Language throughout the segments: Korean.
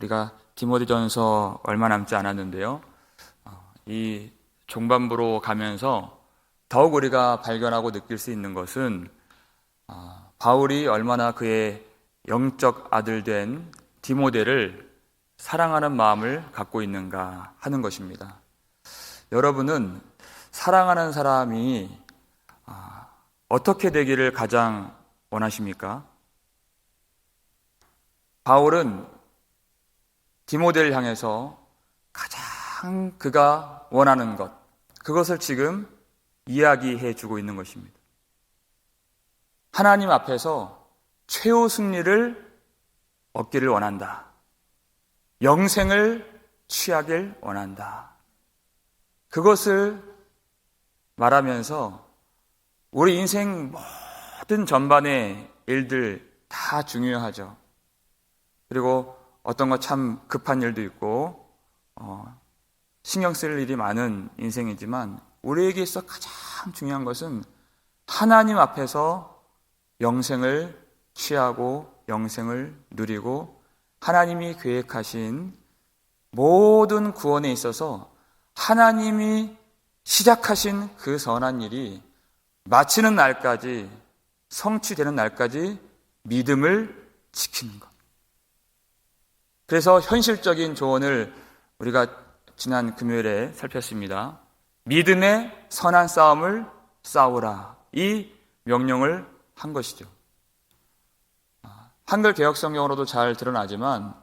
우리가 디모데전서 얼마 남지 않았는데요. 이 종반부로 가면서 더욱 우리가 발견하고 느낄 수 있는 것은 바울이 얼마나 그의 영적 아들 된 디모데를 사랑하는 마음을 갖고 있는가 하는 것입니다. 여러분은 사랑하는 사람이 어떻게 되기를 가장 원하십니까? 바울은 디모데를 향해서 가장 그가 원하는 것, 그것을 지금 이야기해 주고 있는 것입니다. 하나님 앞에서 최후 승리를 얻기를 원한다. 영생을 취하길 원한다. 그것을 말하면서 우리 인생 모든 전반의 일들 다 중요하죠. 그리고 어떤 거 참 급한 일도 있고 신경 쓸 일이 많은 인생이지만 우리에게 있어 가장 중요한 것은 하나님 앞에서 영생을 취하고 영생을 누리고 하나님이 계획하신 모든 구원에 있어서 하나님이 시작하신 그 선한 일이 마치는 날까지, 성취되는 날까지 믿음을 지키는 것. 그래서 현실적인 조언을 우리가 지난 금요일에 살폈습니다. 믿음의 선한 싸움을 싸우라. 이 명령을 한 것이죠. 한글 개역 성경으로도 잘 드러나지만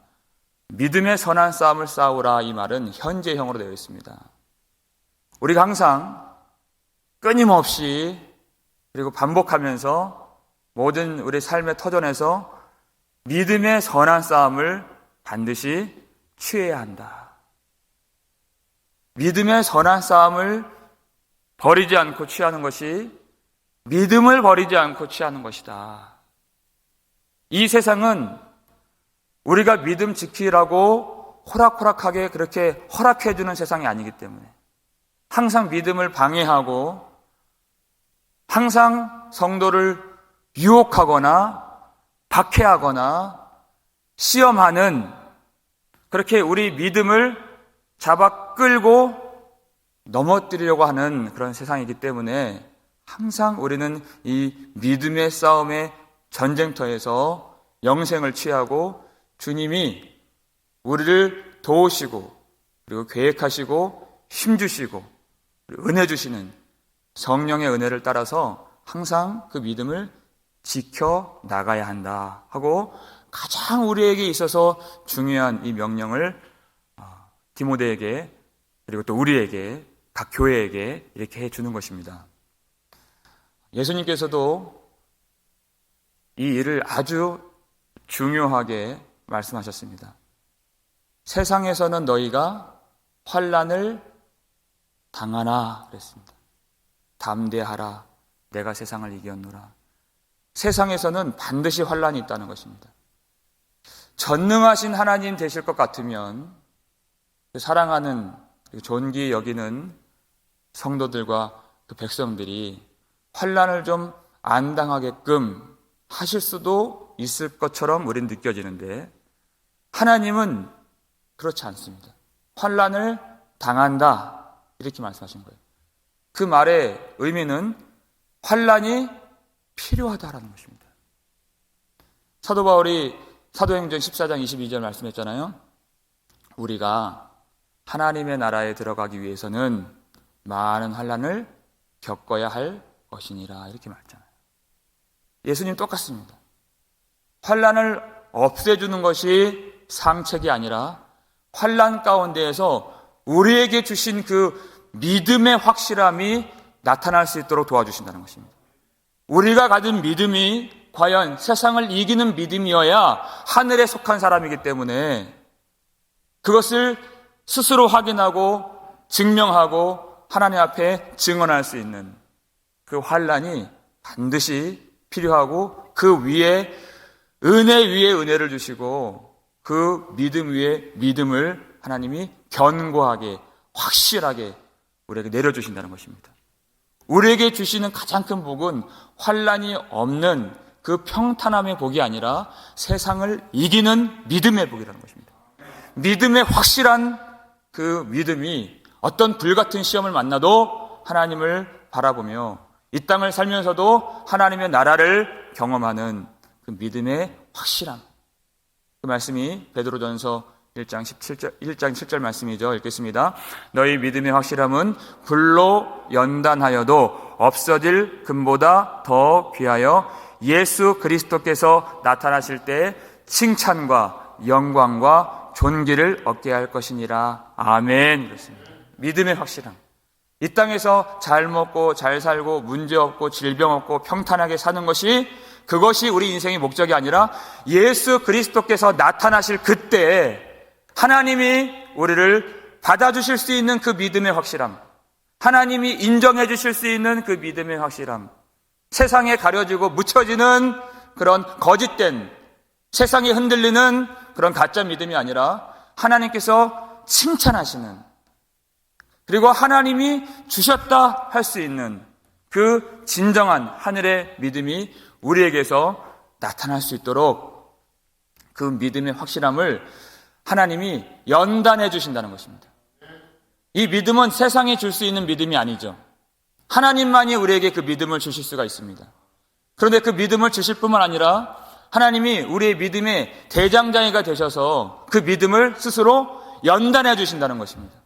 믿음의 선한 싸움을 싸우라 이 말은 현재형으로 되어 있습니다. 우리가 항상 끊임없이 그리고 반복하면서 모든 우리 삶의 터전에서 믿음의 선한 싸움을 반드시 취해야 한다. 믿음의 선한 싸움을 버리지 않고 취하는 것이 믿음을 버리지 않고 취하는 것이다. 이 세상은 우리가 믿음 지키라고 호락호락하게 그렇게 허락해주는 세상이 아니기 때문에 항상 믿음을 방해하고 항상 성도를 유혹하거나 박해하거나 시험하는 그렇게 우리 믿음을 잡아 끌고 넘어뜨리려고 하는 그런 세상이기 때문에 항상 우리는 이 믿음의 싸움의 전쟁터에서 영생을 취하고 주님이 우리를 도우시고 그리고 계획하시고 힘주시고 은혜 주시는 성령의 은혜를 따라서 항상 그 믿음을 지켜 나가야 한다 하고 가장 우리에게 있어서 중요한 이 명령을 디모데에게 그리고 또 우리에게 각 교회에게 이렇게 해주는 것입니다. 예수님께서도 이 일을 아주 중요하게 말씀하셨습니다. 세상에서는 너희가 환난을 당하나 그랬습니다. 담대하라 내가 세상을 이겼노라. 세상에서는 반드시 환난이 있다는 것입니다. 전능하신 하나님 되실 것 같으면 사랑하는 존귀 여기는 성도들과 그 백성들이 환난을 좀 안 당하게끔 하실 수도 있을 것처럼 우린 느껴지는데 하나님은 그렇지 않습니다. 환난을 당한다 이렇게 말씀하신 거예요. 그 말의 의미는 환난이 필요하다라는 것입니다. 사도 바울이 사도행전 14장 22절 말씀했잖아요. 우리가 하나님의 나라에 들어가기 위해서는 많은 환난을 겪어야 할 것이니라 이렇게 말했잖아요. 예수님 똑같습니다. 환난을 없애주는 것이 상책이 아니라 환난 가운데에서 우리에게 주신 그 믿음의 확실함이 나타날 수 있도록 도와주신다는 것입니다. 우리가 가진 믿음이 과연 세상을 이기는 믿음이어야 하늘에 속한 사람이기 때문에 그것을 스스로 확인하고 증명하고 하나님 앞에 증언할 수 있는 그 환난이 반드시 필요하고 그 위에 은혜 위에 은혜를 주시고 그 믿음 위에 믿음을 하나님이 견고하게 확실하게 우리에게 내려주신다는 것입니다. 우리에게 주시는 가장 큰 복은 환난이 없는 그 평탄함의 복이 아니라 세상을 이기는 믿음의 복이라는 것입니다. 믿음의 확실한 그 믿음이 어떤 불같은 시험을 만나도 하나님을 바라보며 이 땅을 살면서도 하나님의 나라를 경험하는 그 믿음의 확실함. 그 말씀이 베드로전서 1장 7절 말씀이죠. 읽겠습니다. 너희 믿음의 확실함은 불로 연단하여도 없어질 금보다 더 귀하여 예수 그리스도께서 나타나실 때 칭찬과 영광과 존귀를 얻게 할 것이니라. 아멘. 그렇습니다. 믿음의 확실함. 이 땅에서 잘 먹고 잘 살고 문제 없고 질병 없고 평탄하게 사는 것이, 그것이 우리 인생의 목적이 아니라 예수 그리스도께서 나타나실 그때 하나님이 우리를 받아주실 수 있는 그 믿음의 확실함, 하나님이 인정해 주실 수 있는 그 믿음의 확실함, 세상에 가려지고 묻혀지는 그런 거짓된, 세상에 흔들리는 그런 가짜 믿음이 아니라 하나님께서 칭찬하시는, 그리고 하나님이 주셨다 할 수 있는 그 진정한 하늘의 믿음이 우리에게서 나타날 수 있도록 그 믿음의 확실함을 하나님이 연단해 주신다는 것입니다. 이 믿음은 세상이 줄 수 있는 믿음이 아니죠. 하나님만이 우리에게 그 믿음을 주실 수가 있습니다. 그런데 그 믿음을 주실 뿐만 아니라 하나님이 우리의 믿음의 대장장이가 되셔서 그 믿음을 스스로 연단해 주신다는 것입니다.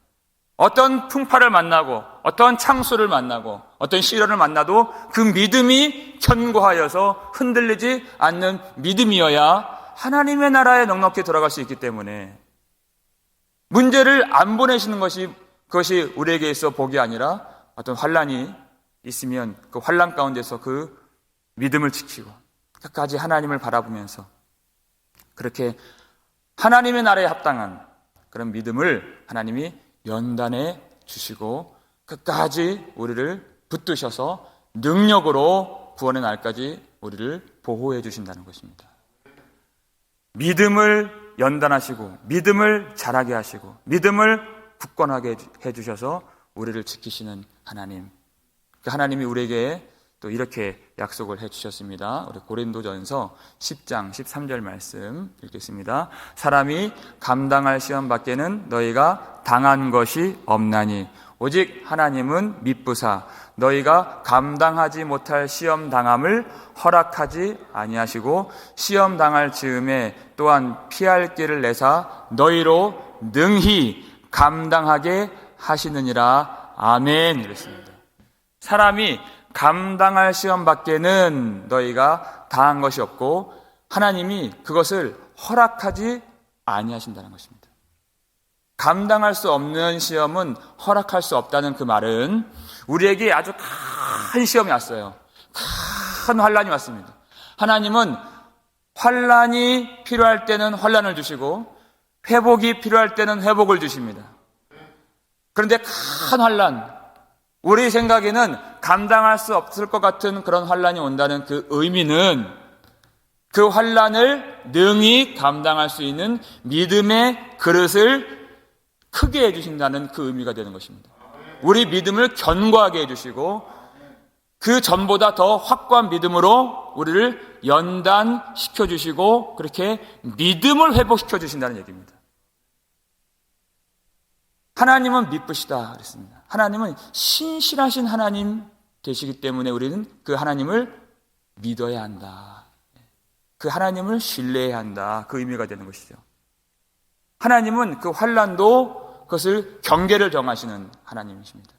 어떤 풍파를 만나고 어떤 창수를 만나고 어떤 시련을 만나도 그 믿음이 견고하여서 흔들리지 않는 믿음이어야 하나님의 나라에 넉넉히 들어갈 수 있기 때문에 문제를 안 보내시는 그것이 우리에게 있어 복이 아니라 어떤 환난이 있으면 그 환난 가운데서 그 믿음을 지키고 끝까지 하나님을 바라보면서 그렇게 하나님의 나라에 합당한 그런 믿음을 하나님이 연단해 주시고 끝까지 우리를 붙드셔서 능력으로 구원의 날까지 우리를 보호해 주신다는 것입니다. 믿음을 연단하시고 믿음을 자라게 하시고 믿음을 굳건하게 해주셔서 우리를 지키시는 하나님, 그 하나님이 우리에게 또 이렇게 약속을 해주셨습니다. 우리 고린도전서 10장 13절 말씀 읽겠습니다. 사람이 감당할 시험 밖에는 너희가 당한 것이 없나니 오직 하나님은 미쁘사 너희가 감당하지 못할 시험 당함을 허락하지 아니하시고 시험 당할 즈음에 또한 피할 길을 내사 너희로 능히 감당하게 하시느니라. 아멘. 이랬습니다. 사람이 감당할 시험 밖에는 너희가 당한 것이 없고 하나님이 그것을 허락하지 아니하신다는 것입니다. 감당할 수 없는 시험은 허락할 수 없다는 그 말은 우리에게 아주 큰 시험이 왔어요. 큰 환난이 왔습니다. 하나님은 환난이 필요할 때는 환난을 주시고 회복이 필요할 때는 회복을 주십니다. 그런데 큰 환난, 우리 생각에는 감당할 수 없을 것 같은 그런 환난이 온다는 그 의미는 그 환난을 능히 감당할 수 있는 믿음의 그릇을 크게 해주신다는 그 의미가 되는 것입니다. 우리 믿음을 견고하게 해주시고 그 전보다 더 확고한 믿음으로 우리를 연단시켜 주시고 그렇게 믿음을 회복시켜 주신다는 얘기입니다. 하나님은 미쁘시다 그랬습니다. 하나님은 신실하신 하나님 되시기 때문에 우리는 그 하나님을 믿어야 한다. 그 하나님을 신뢰해야 한다. 그 의미가 되는 것이죠. 하나님은 그 환난도 그것을 경계를 정하시는 하나님이십니다.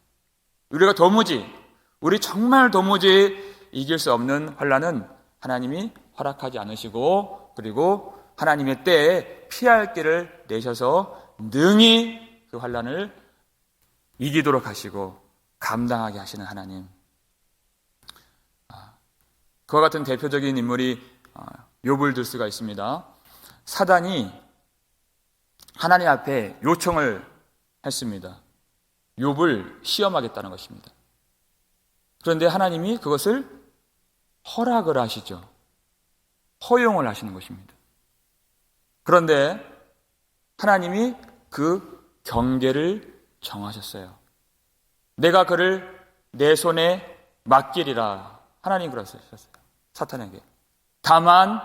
우리 정말 도무지 이길 수 없는 환난은 하나님이 허락하지 않으시고 그리고 하나님의 때에 피할 길을 내셔서 능히 그 환난을 이기도록 하시고 감당하게 하시는 하나님. 그와 같은 대표적인 인물이 욥을 들 수가 있습니다. 사단이 하나님 앞에 요청을 했습니다. 욥을 시험하겠다는 것입니다. 그런데 하나님이 그것을 허락을 하시죠. 허용을 하시는 것입니다. 그런데 하나님이 그 경계를 정하셨어요. 내가 그를 내 손에 맡기리라. 하나님 그러셨어요. 사탄에게. 다만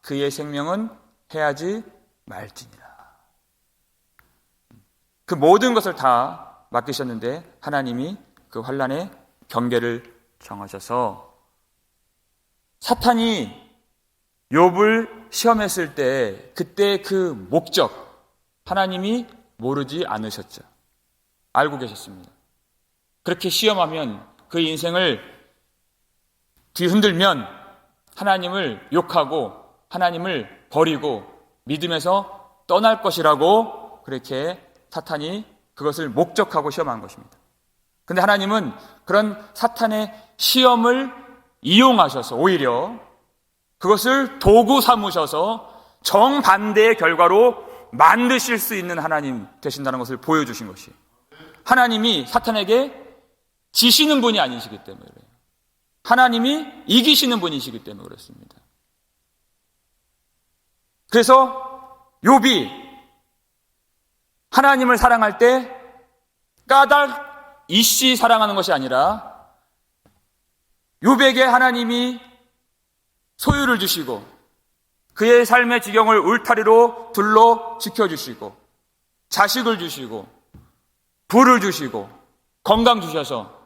그의 생명은 해하지 말지니라. 그 모든 것을 다 맡기셨는데 하나님이 그 환난의 경계를 정하셔서 사탄이 욥을 시험했을 때 그때 그 목적 하나님이 모르지 않으셨죠. 알고 계셨습니다. 그렇게 시험하면 그 인생을 뒤흔들면 하나님을 욕하고 하나님을 버리고 믿음에서 떠날 것이라고 그렇게 사탄이 그것을 목적하고 시험한 것입니다. 근데 하나님은 그런 사탄의 시험을 이용하셔서 오히려 그것을 도구 삼으셔서 정반대의 결과로 만드실 수 있는 하나님 되신다는 것을 보여주신 것이, 하나님이 사탄에게 지시는 분이 아니시기 때문에 그래요. 하나님이 이기시는 분이시기 때문에 그렇습니다. 그래서 욥이 하나님을 사랑할 때 까닭 이씨 사랑하는 것이 아니라 욥에게 하나님이 소유를 주시고 그의 삶의 지경을 울타리로 둘러 지켜주시고 자식을 주시고 부를 주시고 건강 주셔서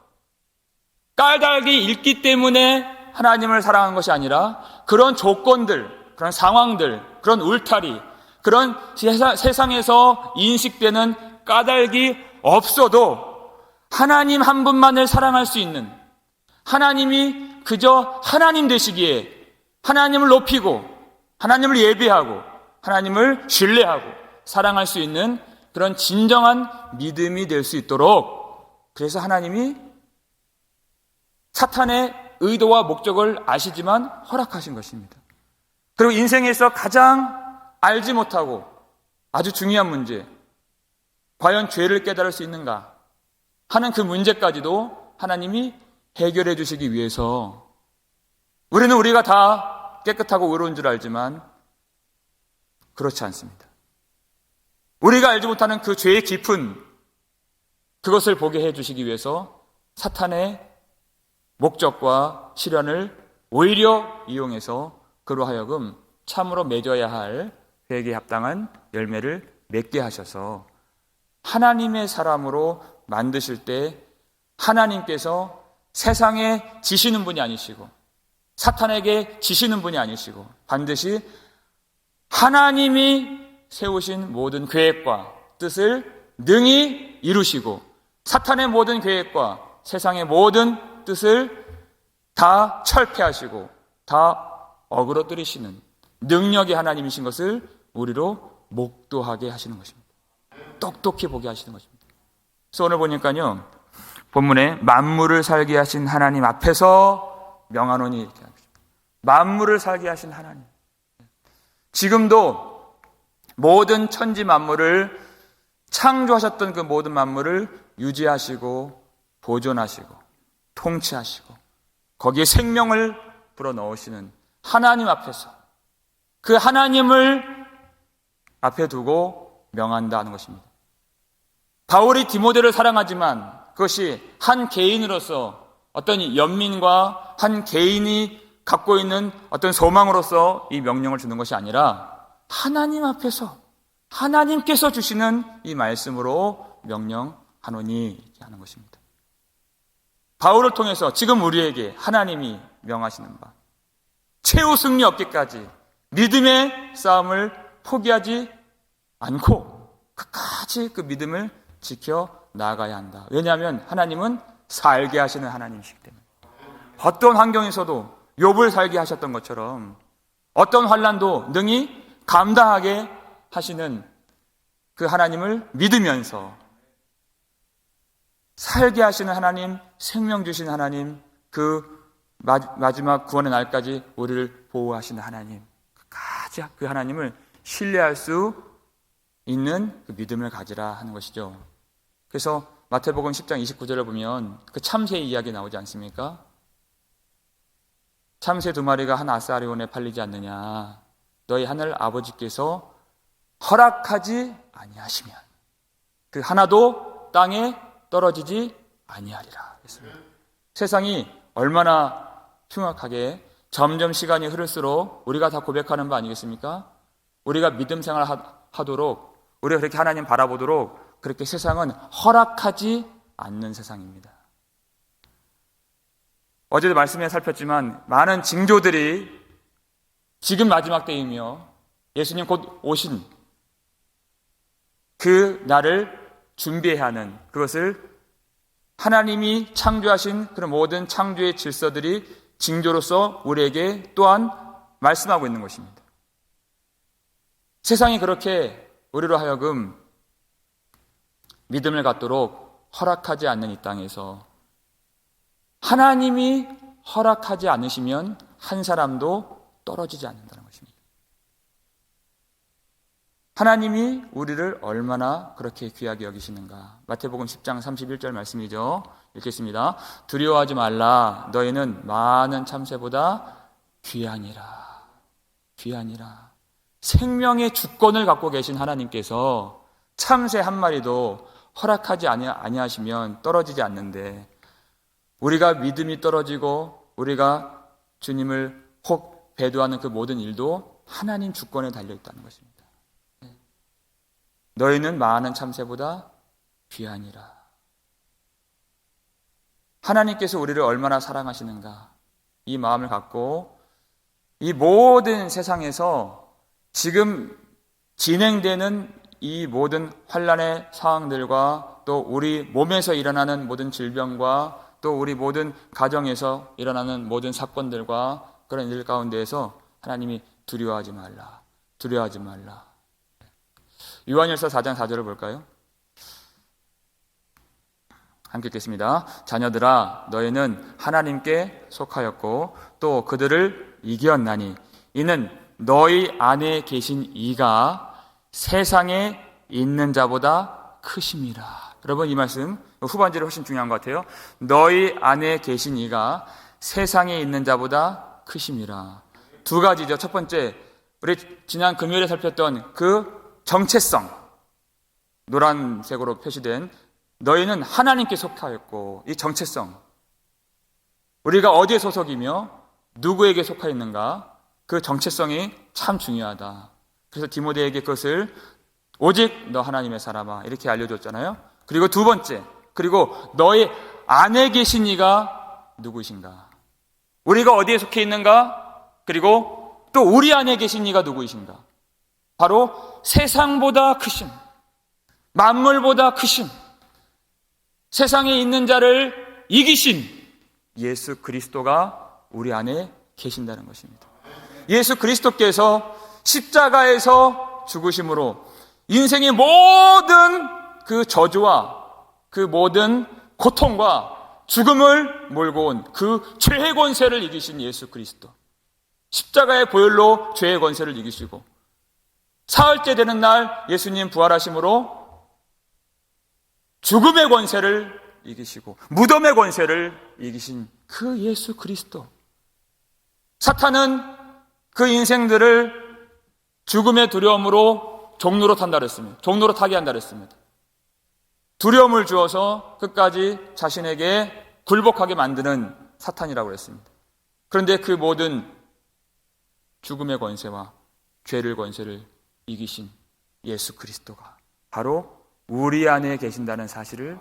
까닭이 있기 때문에 하나님을 사랑하는 것이 아니라 그런 조건들, 그런 상황들, 그런 울타리, 그런 세상에서 인식되는 까닭이 없어도 하나님 한 분만을 사랑할 수 있는, 하나님이 그저 하나님 되시기에 하나님을 높이고 하나님을 예배하고 하나님을 신뢰하고 사랑할 수 있는 그런 진정한 믿음이 될 수 있도록, 그래서 하나님이 사탄의 의도와 목적을 아시지만 허락하신 것입니다. 그리고 인생에서 가장 알지 못하고 아주 중요한 문제, 과연 죄를 깨달을 수 있는가 하는 그 문제까지도 하나님이 해결해 주시기 위해서, 우리는 우리가 다 깨끗하고 의로운 줄 알지만 그렇지 않습니다. 우리가 알지 못하는 그 죄의 깊은 그것을 보게 해 주시기 위해서 사탄의 목적과 시련을 오히려 이용해서 그로 하여금 참으로 맺어야 할 회개에 합당한 열매를 맺게 하셔서 하나님의 사람으로 만드실 때 하나님께서 세상에 지시는 분이 아니시고 사탄에게 지시는 분이 아니시고 반드시 하나님이 세우신 모든 계획과 뜻을 능히 이루시고 사탄의 모든 계획과 세상의 모든 뜻을 다 철폐하시고 다 어그러뜨리시는 능력의 하나님이신 것을 우리로 목도하게 하시는 것입니다. 똑똑히 보게 하시는 것입니다. 그래서 오늘 보니까요, 본문에 만물을 살게 하신 하나님 앞에서 명하노니 이렇게 합니다. 만물을 살게 하신 하나님. 지금도 모든 천지 만물을 창조하셨던 그 모든 만물을 유지하시고 보존하시고 통치하시고 거기에 생명을 불어넣으시는 하나님 앞에서 그 하나님을 앞에 두고 명한다 는 것입니다. 바울이 디모데를 사랑하지만 그것이 한 개인으로서 어떤 연민과 한 개인이 갖고 있는 어떤 소망으로서 이 명령을 주는 것이 아니라 하나님 앞에서 하나님께서 주시는 이 말씀으로 명령하노니 하는 것입니다. 바울을 통해서 지금 우리에게 하나님이 명하시는 바, 최후 승리 얻기까지 믿음의 싸움을 포기하지 않고 끝까지 그 믿음을 지켜 나아가야 한다. 왜냐하면 하나님은 살게 하시는 하나님이시기 때문에. 어떤 환경에서도 욥을 살게 하셨던 것처럼 어떤 환난도 능히 감당하게 하시는 그 하나님을 믿으면서 살게 하시는 하나님, 생명 주시는 하나님, 그 마지막 구원의 날까지 우리를 보호하시는 하나님, 끝까지 그 하나님을 신뢰할 수 있는 그 믿음을 가지라 하는 것이죠. 그래서 마태복음 10장 29절을 보면 그 참새 이야기 나오지 않습니까? 참새 2마리가 한 아사리온에 팔리지 않느냐, 너희 하늘 아버지께서 허락하지 아니하시면 그 하나도 땅에 떨어지지 아니하리라 했습니다. 세상이 얼마나 흉악하게 점점 시간이 흐를수록 우리가 다 고백하는 바 아니겠습니까? 우리가 믿음 생활 하도록, 우리가 그렇게 하나님 바라보도록 그렇게 세상은 허락하지 않는 세상입니다. 어제도 말씀에 살폈지만 많은 징조들이 지금 마지막 때이며 예수님 곧 오신 그 날을 준비해야 하는, 그것을 하나님이 창조하신 그런 모든 창조의 질서들이 징조로서 우리에게 또한 말씀하고 있는 것입니다. 세상이 그렇게 우리로 하여금 믿음을 갖도록 허락하지 않는 이 땅에서 하나님이 허락하지 않으시면 한 사람도 떨어지지 않는다는 것입니다. 하나님이 우리를 얼마나 그렇게 귀하게 여기시는가. 마태복음 10장 31절 말씀이죠. 읽겠습니다. 두려워하지 말라. 너희는 많은 참새보다 귀하니라. 귀하니라. 생명의 주권을 갖고 계신 하나님께서 참새 한 마리도 허락하지 아니하시면 떨어지지 않는데, 우리가 믿음이 떨어지고 우리가 주님을 혹 배도하는 그 모든 일도 하나님 주권에 달려있다는 것입니다. 너희는 많은 참새보다 귀하니라. 하나님께서 우리를 얼마나 사랑하시는가, 이 마음을 갖고 이 모든 세상에서 지금 진행되는 이 모든 환난의 상황들과 또 우리 몸에서 일어나는 모든 질병과 또 우리 모든 가정에서 일어나는 모든 사건들과 그런 일 가운데에서 하나님이 두려워하지 말라, 두려워하지 말라. 요한일서 4장 4절을 볼까요? 함께 읽겠습니다. 자녀들아, 너희는 하나님께 속하였고 또 그들을 이겼나니 이는 너희 안에 계신 이가 세상에 있는 자보다 크심이라. 여러분, 이 말씀 후반절이 훨씬 중요한 것 같아요. 너희 안에 계신 이가 세상에 있는 자보다 크심이라. 두 가지죠. 첫 번째, 우리 지난 금요일에 살폈던 그 정체성, 노란색으로 표시된 너희는 하나님께 속하였고, 이 정체성, 우리가 어디에 소속이며 누구에게 속하 있는가, 그 정체성이 참 중요하다. 그래서 디모데에게 그것을 오직 너 하나님의 사람아 이렇게 알려줬잖아요. 그리고 두 번째, 그리고 너희 안에 계신 이가 누구이신가, 우리가 어디에 속해 있는가, 그리고 또 우리 안에 계신 이가 누구이신가, 바로 세상보다 크심, 만물보다 크심, 세상에 있는 자를 이기신 예수 그리스도가 우리 안에 계신다는 것입니다. 예수 그리스도께서 십자가에서 죽으심으로 인생의 모든 그 저주와 그 모든 고통과 죽음을 몰고 온 그 죄의 권세를 이기신 예수 그리스도, 십자가의 보혈로 죄의 권세를 이기시고 사흘째 되는 날 예수님 부활하심으로 죽음의 권세를 이기시고 무덤의 권세를 이기신 그 예수 그리스도. 사탄은 그 인생들을 죽음의 두려움으로 종로로 탄다 그랬습니다. 종로로 타게 한다 그랬습니다. 두려움을 주어서 끝까지 자신에게 굴복하게 만드는 사탄이라고 그랬습니다. 그런데 그 모든 죽음의 권세와 죄를 권세를 이기신 예수 그리스도가 바로 우리 안에 계신다는 사실을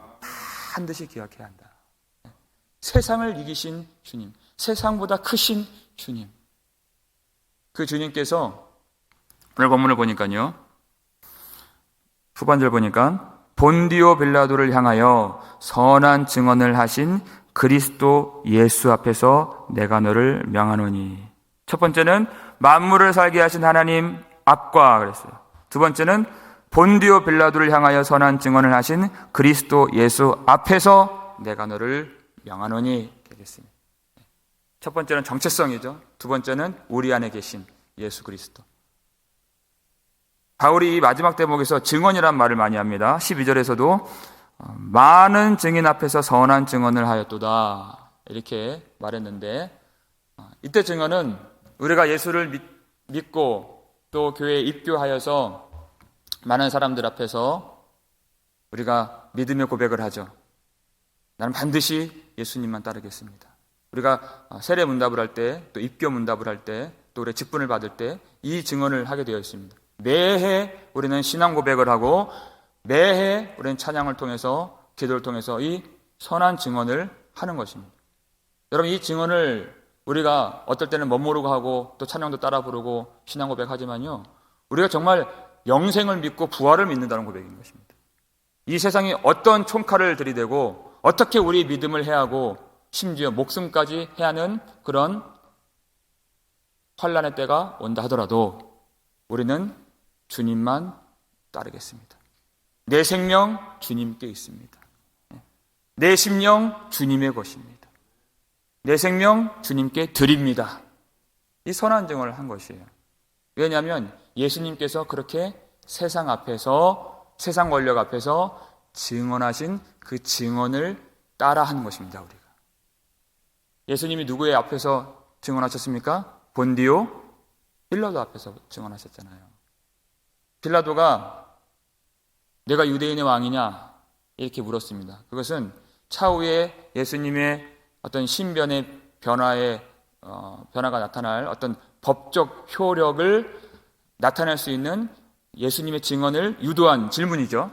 반드시 기억해야 한다. 세상을 이기신 주님, 세상보다 크신 주님, 그 주님께서 오늘 본문을 보니까요, 후반절 보니까 본디오 빌라도를 향하여 선한 증언을 하신 그리스도 예수 앞에서 내가 너를 명하노니. 첫 번째는 만물을 살게 하신 하나님 앞과 그랬어요. 두 번째는 본디오 빌라도를 향하여 선한 증언을 하신 그리스도 예수 앞에서 내가 너를 명하노니 되겠습니다. 첫 번째는 정체성이죠. 두 번째는 우리 안에 계신 예수 그리스도. 바울이 이 마지막 대목에서 증언이란 말을 많이 합니다. 12절에서도 많은 증인 앞에서 선한 증언을 하였도다 이렇게 말했는데, 이때 증언은 우리가 예수를 믿고 또 교회에 입교하여서 많은 사람들 앞에서 우리가 믿음의 고백을 하죠. 나는 반드시 예수님만 따르겠습니다. 우리가 세례 문답을 할 때, 또 입교 문답을 할 때, 또 우리 직분을 받을 때 이 증언을 하게 되어 있습니다. 매해 우리는 신앙 고백을 하고 매해 우리는 찬양을 통해서, 기도를 통해서 이 선한 증언을 하는 것입니다. 여러분, 이 증언을 우리가 어떨 때는 멋모르고 하고 또 찬양도 따라 부르고 신앙 고백하지만요, 우리가 정말 영생을 믿고 부활을 믿는다는 고백인 것입니다. 이 세상이 어떤 총칼을 들이대고 어떻게 우리 믿음을 해하고 심지어 목숨까지 해하는 그런 환난의 때가 온다 하더라도 우리는 주님만 따르겠습니다. 내 생명 주님께 있습니다. 내 심령 주님의 것입니다. 내 생명 주님께 드립니다. 이 선한 증언을 한 것이에요. 왜냐하면 예수님께서 그렇게 세상 앞에서, 세상 권력 앞에서 증언하신 그 증언을 따라한 것입니다. 우리가. 예수님이 누구의 앞에서 증언하셨습니까? 본디오 빌라도 앞에서 증언하셨잖아요. 빌라도가 내가 유대인의 왕이냐 이렇게 물었습니다. 그것은 차후에 예수님의 어떤 신변의 변화가 나타날 어떤 법적 효력을 나타낼 수 있는 예수님의 증언을 유도한 질문이죠.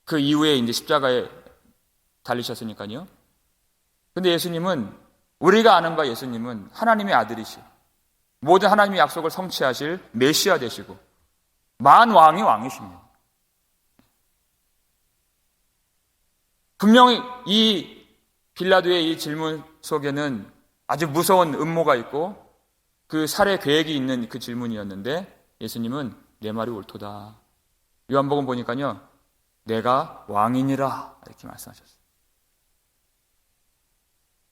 그 이후에 이제 십자가에 달리셨으니까요. 근데 예수님은, 우리가 아는 바 예수님은 하나님의 아들이시, 모든 하나님의 약속을 성취하실 메시아 되시고 만왕의 왕이십니다. 분명히 이 빌라도의 이 질문 속에는 아주 무서운 음모가 있고 그 살해 계획이 있는 그 질문이었는데 예수님은 내 말이 옳도다. 요한복음 보니까요, 내가 왕이니라 이렇게 말씀하셨어요.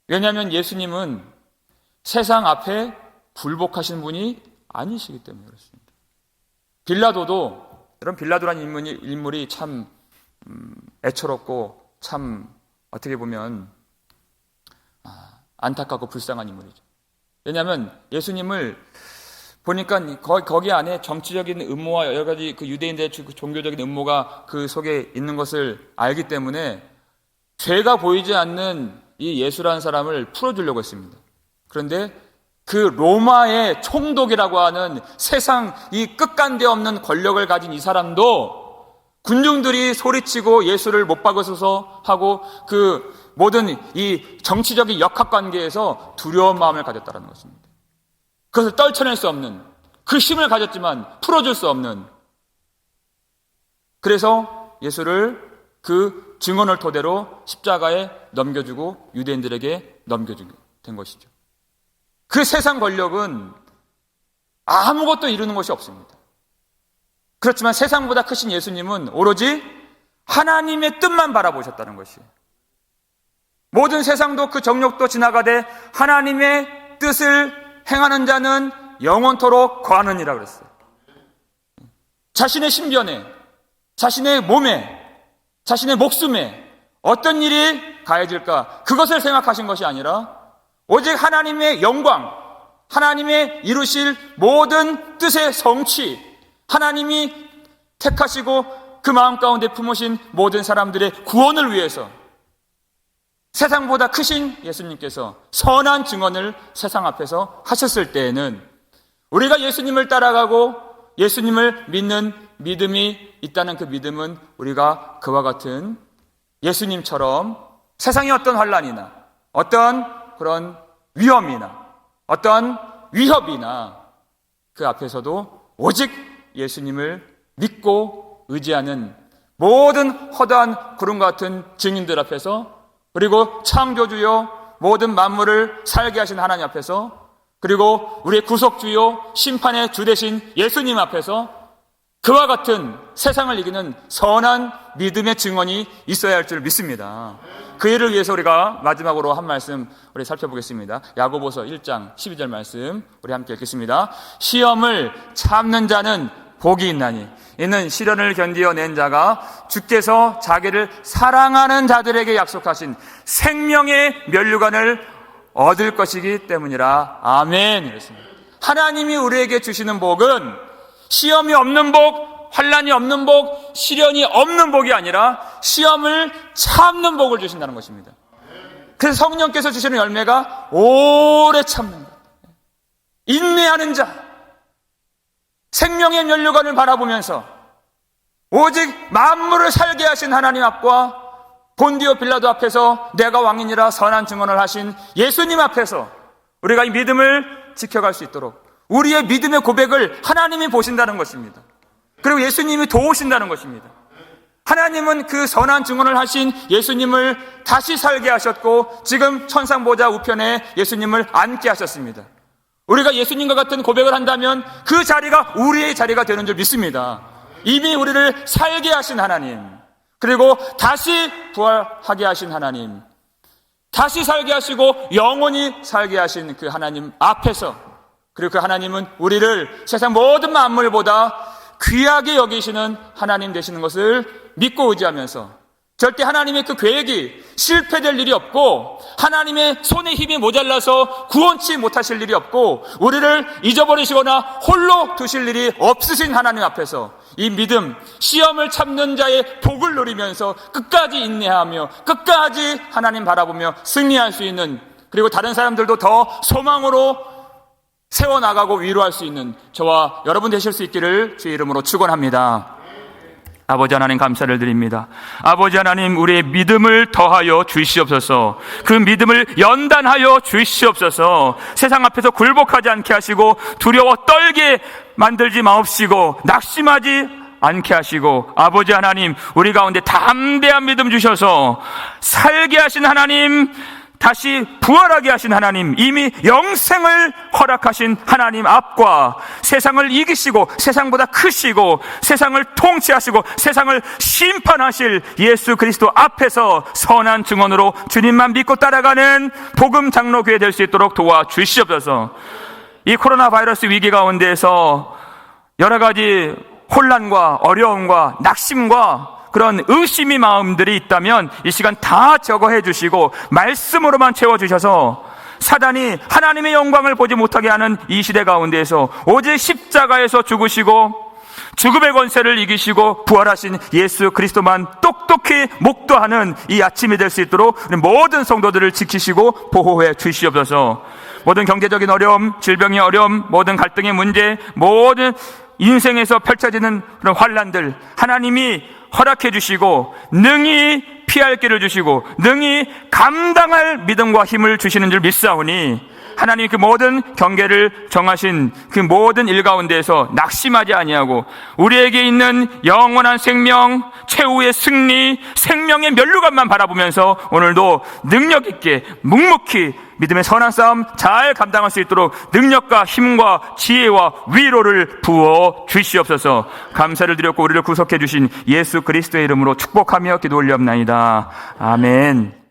왜냐하면 예수님은 세상 앞에 불복하신 분이 아니시기 때문에 그렇습니다. 빌라도도, 여러분, 빌라도라는 인물이 참 애처롭고 참 어떻게 보면 안타깝고 불쌍한 인물이죠. 왜냐하면 예수님을 보니까 거기 안에 정치적인 음모와 여러 가지 그 유대인들의 종교적인 음모가 그 속에 있는 것을 알기 때문에 죄가 보이지 않는 이 예수라는 사람을 풀어주려고 했습니다. 그런데 그 로마의 총독이라고 하는 세상 이 끝간데 없는 권력을 가진 이 사람도 군중들이 소리치고 예수를 못 박으소서 하고 그 모든 이 정치적인 역학관계에서 두려운 마음을 가졌다는 것입니다. 그것을 떨쳐낼 수 없는, 그 힘을 가졌지만 풀어줄 수 없는, 그래서 예수를 그 증언을 토대로 십자가에 넘겨주고 유대인들에게 넘겨주게 된 것이죠. 그 세상 권력은 아무것도 이루는 것이 없습니다. 그렇지만 세상보다 크신 예수님은 오로지 하나님의 뜻만 바라보셨다는 것이에요. 모든 세상도 그 정욕도 지나가되 하나님의 뜻을 행하는 자는 영원토록 거하느니라 그랬어요. 자신의 신변에, 자신의 몸에, 자신의 목숨에 어떤 일이 가해질까, 그것을 생각하신 것이 아니라 오직 하나님의 영광, 하나님의 이루실 모든 뜻의 성취, 하나님이 택하시고 그 마음 가운데 품으신 모든 사람들의 구원을 위해서 세상보다 크신 예수님께서 선한 증언을 세상 앞에서 하셨을 때에는 우리가 예수님을 따라가고 예수님을 믿는 믿음이 있다는 그 믿음은 우리가 그와 같은 예수님처럼 세상의 어떤 환난이나 어떤 그런 위험이나 어떤 위협이나 그 앞에서도 오직 예수님을 믿고 의지하는 모든 허다한 구름과 같은 증인들 앞에서, 그리고 창조주요 모든 만물을 살게 하신 하나님 앞에서, 그리고 우리의 구속주요 심판의 주 되신 예수님 앞에서 그와 같은 세상을 이기는 선한 믿음의 증언이 있어야 할 줄 믿습니다. 그 일을 위해서 우리가 마지막으로 한 말씀 우리 살펴보겠습니다. 야고보서 1장 12절 말씀 우리 함께 읽겠습니다. 시험을 참는 자는 복이 있나니 이는 시련을 견디어낸 자가 주께서 자기를 사랑하는 자들에게 약속하신 생명의 면류관을 얻을 것이기 때문이라. 아멘. 이랬습니다. 하나님이 우리에게 주시는 복은 시험이 없는 복, 환난이 없는 복, 시련이 없는 복이 아니라 시험을 참는 복을 주신다는 것입니다. 그래서 성령께서 주시는 열매가 오래 참는 것, 인내하는 자, 생명의 면류관을 바라보면서 오직 만물을 살게 하신 하나님 앞과 본디오 빌라도 앞에서 내가 왕이니라 선한 증언을 하신 예수님 앞에서 우리가 이 믿음을 지켜갈 수 있도록 우리의 믿음의 고백을 하나님이 보신다는 것입니다. 그리고 예수님이 도우신다는 것입니다. 하나님은 그 선한 증언을 하신 예수님을 다시 살게 하셨고 지금 천상보좌 우편에 예수님을 앉게 하셨습니다. 우리가 예수님과 같은 고백을 한다면 그 자리가 우리의 자리가 되는 줄 믿습니다. 이미 우리를 살게 하신 하나님, 그리고 다시 부활하게 하신 하나님, 다시 살게 하시고 영원히 살게 하신 그 하나님 앞에서, 그리고 그 하나님은 우리를 세상 모든 만물보다 귀하게 여기시는 하나님 되시는 것을 믿고 의지하면서 절대 하나님의 그 계획이 실패될 일이 없고 하나님의 손에 힘이 모자라서 구원치 못하실 일이 없고 우리를 잊어버리시거나 홀로 두실 일이 없으신 하나님 앞에서 이 믿음, 시험을 참는 자의 복을 누리면서 끝까지 인내하며 끝까지 하나님 바라보며 승리할 수 있는, 그리고 다른 사람들도 더 소망으로 세워나가고 위로할 수 있는 저와 여러분 되실 수 있기를 주의 이름으로 축원합니다. 아버지 하나님 감사를 드립니다. 아버지 하나님, 우리의 믿음을 더하여 주시옵소서. 그 믿음을 연단하여 주시옵소서. 세상 앞에서 굴복하지 않게 하시고 두려워 떨게 만들지 마옵시고 낙심하지 않게 하시고, 아버지 하나님, 우리 가운데 담대한 믿음 주셔서 살게 하신 하나님, 다시 부활하게 하신 하나님, 이미 영생을 허락하신 하나님 앞과 세상을 이기시고 세상보다 크시고 세상을 통치하시고 세상을 심판하실 예수 그리스도 앞에서 선한 증언으로 주님만 믿고 따라가는 복음 장로교회 될 수 있도록 도와주시옵소서. 이 코로나 바이러스 위기 가운데에서 여러 가지 혼란과 어려움과 낙심과 그런 의심의 마음들이 있다면 이 시간 다 제거해 주시고 말씀으로만 채워주셔서 사단이 하나님의 영광을 보지 못하게 하는 이 시대 가운데에서 오직 십자가에서 죽으시고 죽음의 권세를 이기시고 부활하신 예수 그리스도만 똑똑히 목도하는 이 아침이 될 수 있도록 모든 성도들을 지키시고 보호해 주시옵소서. 모든 경제적인 어려움, 질병의 어려움, 모든 갈등의 문제, 모든 인생에서 펼쳐지는 그런 환난들 하나님이 허락해 주시고 능히 피할 길을 주시고 능히 감당할 믿음과 힘을 주시는 줄 믿사오니 하나님 그 모든 경계를 정하신 그 모든 일 가운데에서 낙심하지 아니하고 우리에게 있는 영원한 생명, 최후의 승리, 생명의 면류관만 바라보면서 오늘도 능력 있게 묵묵히 믿음의 선한 싸움 잘 감당할 수 있도록 능력과 힘과 지혜와 위로를 부어 주시옵소서. 감사를 드렸고 우리를 구속해 주신 예수 그리스도의 이름으로 축복하며 기도 올리옵나이다. 아멘.